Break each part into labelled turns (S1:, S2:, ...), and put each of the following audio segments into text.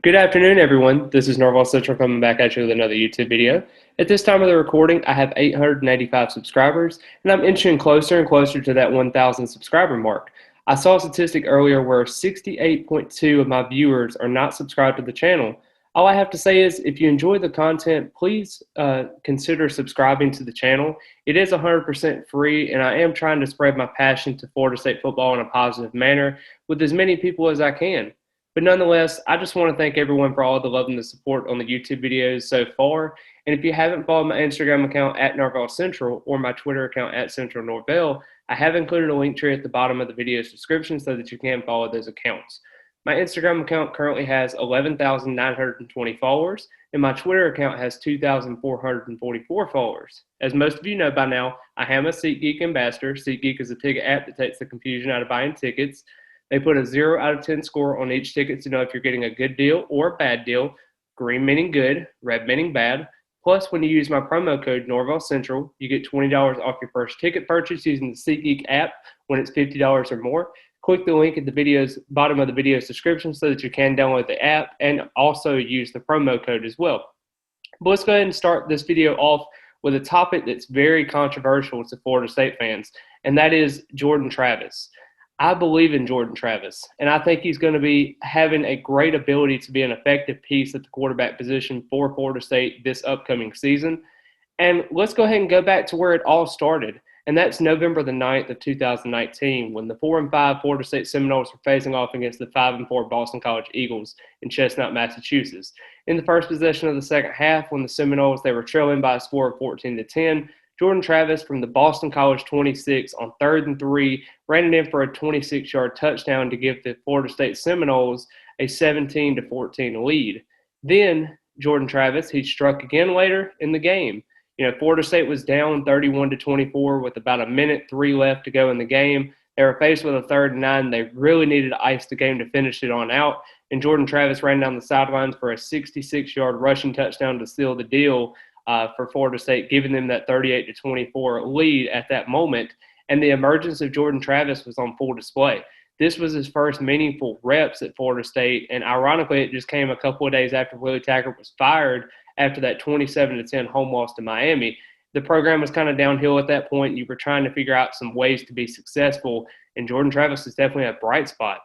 S1: Good afternoon, everyone. This is NorvellCentral coming back at you with another YouTube video. At this time of the recording, I have 885 subscribers, and I'm inching closer and closer to that 1,000 subscriber mark. I saw a statistic earlier where 68.2 of my viewers are not subscribed to the channel. All I have to say is, if you enjoy the content, please consider subscribing to the channel. It is 100% free, and I am trying to spread my passion to Florida State football in a positive manner with as many people as I can. But nonetheless, I just want to thank everyone for all the love and the support on the YouTube videos so far. And if you haven't followed my Instagram account at NorvellCentral or my Twitter account at CentralNorvell, I have included a link tree at the bottom of the video's description so that you can follow those accounts. My Instagram account currently has 11,920 followers, and my Twitter account has 2,444 followers. As most of you know by now, I am a SeatGeek ambassador. SeatGeek is a ticket app that takes the confusion out of buying tickets. They put a 0 out of 10 score on each ticket to know if you're getting a good deal or a bad deal, green meaning good, red meaning bad. Plus, when you use my promo code NorvellCentral, you get $20 off your first ticket purchase using the SeatGeek app when it's $50 or more. Click the link at the bottom of the video's description so that you can download the app and also use the promo code as well. But let's go ahead and start this video off with a topic that's very controversial to Florida State fans, and that is Jordan Travis. I believe in Jordan Travis, and I think he's going to be having a great ability to be an effective piece at the quarterback position for Florida State this upcoming season. And let's go ahead and go back to where it all started, and that's November the 9th of 2019 when the 4-5 Florida State Seminoles were facing off against the 5-4 Boston College Eagles in Chestnut, Massachusetts. In the first possession of the second half, when the Seminoles, they were trailing by a score of 14-10, Jordan Travis from the Boston College 26 on 3rd and 3 ran it in for a 26-yard touchdown to give the Florida State Seminoles a 17-14 lead. Then Jordan Travis, he struck again later in the game. Florida State was down 31-24 with about a minute 3 left to go in the game. They were faced with a 3rd and 9. They really needed to ice the game to finish it on out. And Jordan Travis ran down the sidelines for a 66-yard rushing touchdown to seal the deal for Florida State, giving them that 38-24 lead at that moment. And the emergence of Jordan Travis was on full display. This was his first meaningful reps at Florida State, and ironically, it just came a couple of days after Willie Taggart was fired after that 27-10 home loss to Miami. The program was kind of downhill at that point. You were trying to figure out some ways to be successful, and Jordan Travis is definitely a bright spot.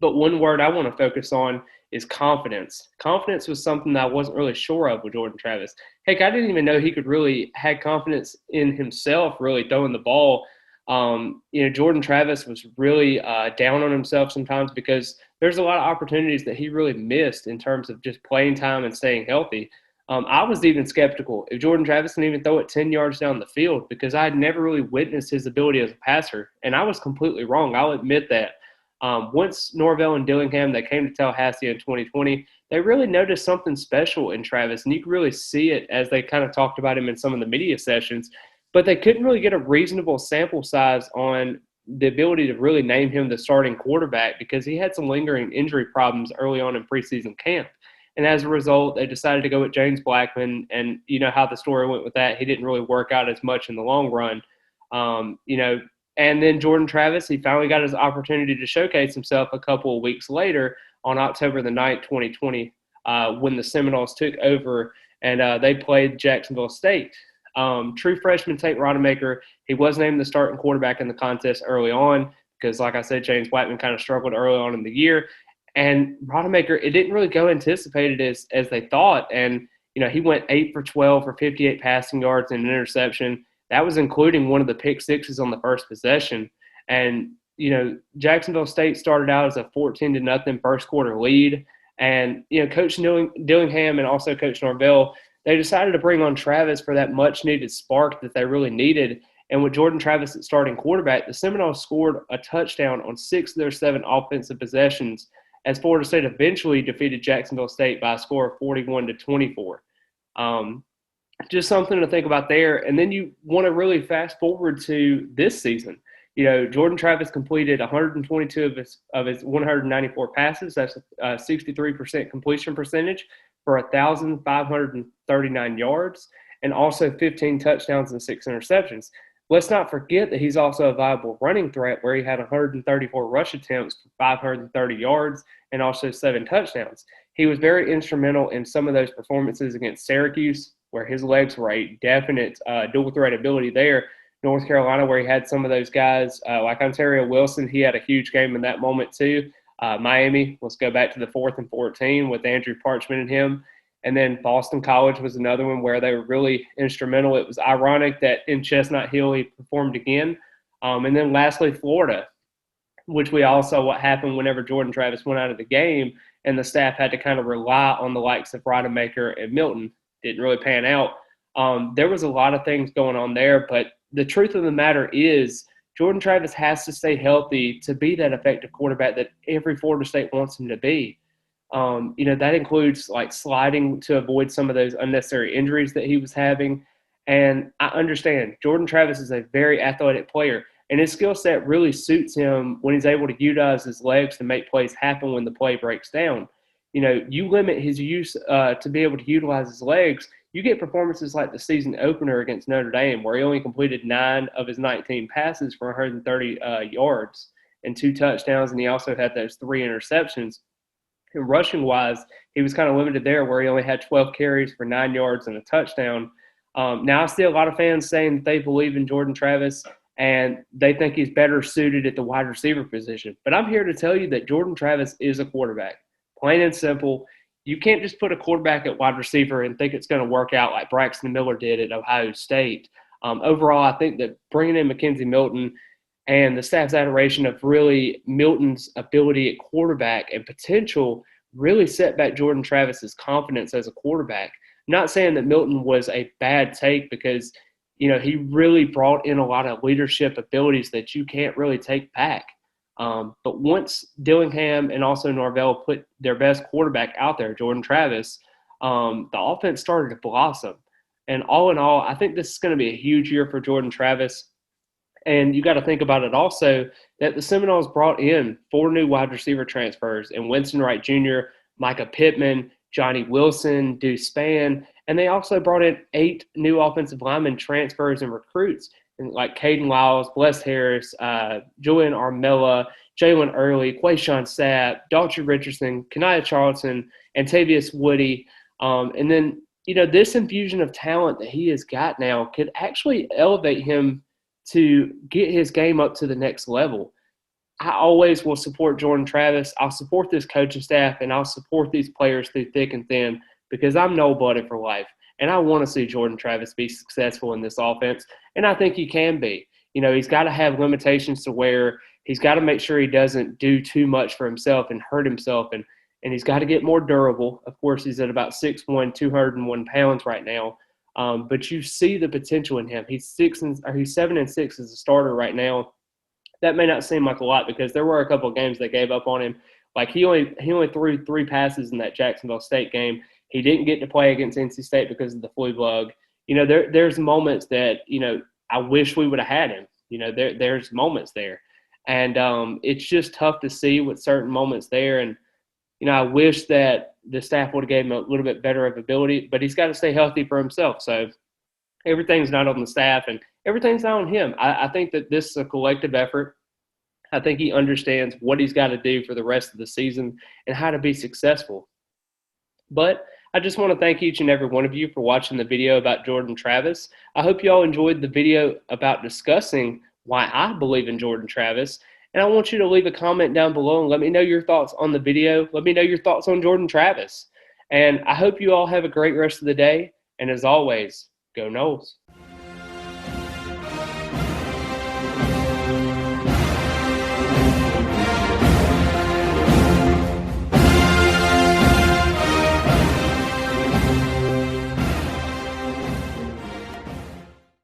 S1: But one word I want to focus on is confidence. Confidence was something that I wasn't really sure of with Jordan Travis. Heck, I didn't even know he could really have confidence in himself, really throwing the ball. Jordan Travis was really down on himself sometimes because there's a lot of opportunities that he really missed in terms of just playing time and staying healthy. I was even skeptical if Jordan Travis can even throw it 10 yards down the field because I had never really witnessed his ability as a passer, and I was completely wrong. I'll admit that. Once Norvell and Dillingham, they came to Tallahassee in 2020, they really noticed something special in Travis, and you could really see it as they kind of talked about him in some of the media sessions, but they couldn't really get a reasonable sample size on the ability to really name him the starting quarterback because he had some lingering injury problems early on in preseason camp. And as a result, they decided to go with James Blackman, and you know how the story went with that. He didn't really work out as much in the long run. And then Jordan Travis, he finally got his opportunity to showcase himself a couple of weeks later on October the 9th, 2020, when the Seminoles took over and they played Jacksonville State. True freshman Tate Rodemaker, he was named the starting quarterback in the contest early on because, like I said, James Blackman kind of struggled early on in the year. And Rodemaker, it didn't really go anticipated as they thought. And, he went 8 for 12 for 58 passing yards and an interception. That was including one of the pick sixes on the first possession. And, Jacksonville State started out as a 14-0 first quarter lead. And, Coach Dillingham and also Coach Norvell, they decided to bring on Travis for that much-needed spark that they really needed. And with Jordan Travis at starting quarterback, the Seminoles scored a touchdown on 6 of their 7 offensive possessions as Florida State eventually defeated Jacksonville State by a score of 41-24. Just something to think about there. And then you want to really fast forward to this season. Jordan Travis completed 122 of his 194 passes. That's a 63% completion percentage for 1,539 yards and also 15 touchdowns and 6 interceptions. Let's not forget that he's also a viable running threat where he had 134 rush attempts for 530 yards and also 7 touchdowns. He was very instrumental in some of those performances against Syracuse, where his legs were a definite dual threat ability there. North Carolina, where he had some of those guys like Ontario Wilson, he had a huge game in that moment too. Miami, let's go back to the 4th and 14 with Andrew Parchment and him. And then Boston College was another one where they were really instrumental. It was ironic that in Chestnut Hill he performed again. And then lastly, Florida, which we all saw what happened whenever Jordan Travis went out of the game and the staff had to kind of rely on the likes of Rodemaker and Milton. Didn't really pan out. There was a lot of things going on there, but the truth of the matter is Jordan Travis has to stay healthy to be that effective quarterback that every Florida State wants him to be. That includes like sliding to avoid some of those unnecessary injuries that he was having. And I understand Jordan Travis is a very athletic player, and his skill set really suits him when he's able to utilize his legs to make plays happen when the play breaks down. You limit his use to be able to utilize his legs, you get performances like the season opener against Notre Dame, where he only completed 9 of his 19 passes for 130 yards and 2 touchdowns, and he also had those 3 interceptions. And rushing-wise, he was kind of limited there, where he only had 12 carries for 9 yards and a touchdown. Now, I see a lot of fans saying that they believe in Jordan Travis and they think he's better suited at the wide receiver position. But I'm here to tell you that Jordan Travis is a quarterback, plain and simple. You can't just put a quarterback at wide receiver and think it's going to work out like Braxton Miller did at Ohio State. Overall, I think that bringing in McKenzie Milton and the staff's adoration of really Milton's ability at quarterback and potential really set back Jordan Travis's confidence as a quarterback. Not saying that Milton was a bad take, because he really brought in a lot of leadership abilities that you can't really take back. But once Dillingham and also Norvell put their best quarterback out there, Jordan Travis, the offense started to blossom. And all in all, I think this is going to be a huge year for Jordan Travis. And you got to think about it also that the Seminoles brought in 4 new wide receiver transfers in Winston Wright Jr., Micah Pittman, Johnny Wilson, Deuce Spann, and they also brought in 8 new offensive lineman transfers and recruits, like Caden Lyles, Bless Harris, Julian Armella, Jalen Early, Quayshawn Sapp, Dalton Richardson, Kaniah Charlton, and Tavius Woody. And then, this infusion of talent that he has got now could actually elevate him to get his game up to the next level. I always will support Jordan Travis. I'll support this coaching staff, and I'll support these players through thick and thin, because I'm nole-blooded for life. And I want to see Jordan Travis be successful in this offense, and I think he can be. He's got to have limitations to where he's got to make sure he doesn't do too much for himself and hurt himself, and he's got to get more durable. Of course, he's at about 6'1", 201 pounds right now, but you see the potential in him. He's 7-6 as a starter right now. That may not seem like a lot, because there were a couple of games that gave up on him. Like he only threw 3 passes in that Jacksonville State game. He didn't get to play against NC State because of the flu bug. There's moments that, I wish we would have had him. There's moments there. And it's just tough to see with certain moments there. And, I wish that the staff would have gave him a little bit better of ability, but he's got to stay healthy for himself. So everything's not on the staff and everything's not on him. I think that this is a collective effort. I think he understands what he's got to do for the rest of the season and how to be successful. But I just want to thank each and every one of you for watching the video about Jordan Travis. I hope you all enjoyed the video about discussing why I believe in Jordan Travis. And I want you to leave a comment down below and let me know your thoughts on the video. Let me know your thoughts on Jordan Travis. And I hope you all have a great rest of the day. And as always, go Noles.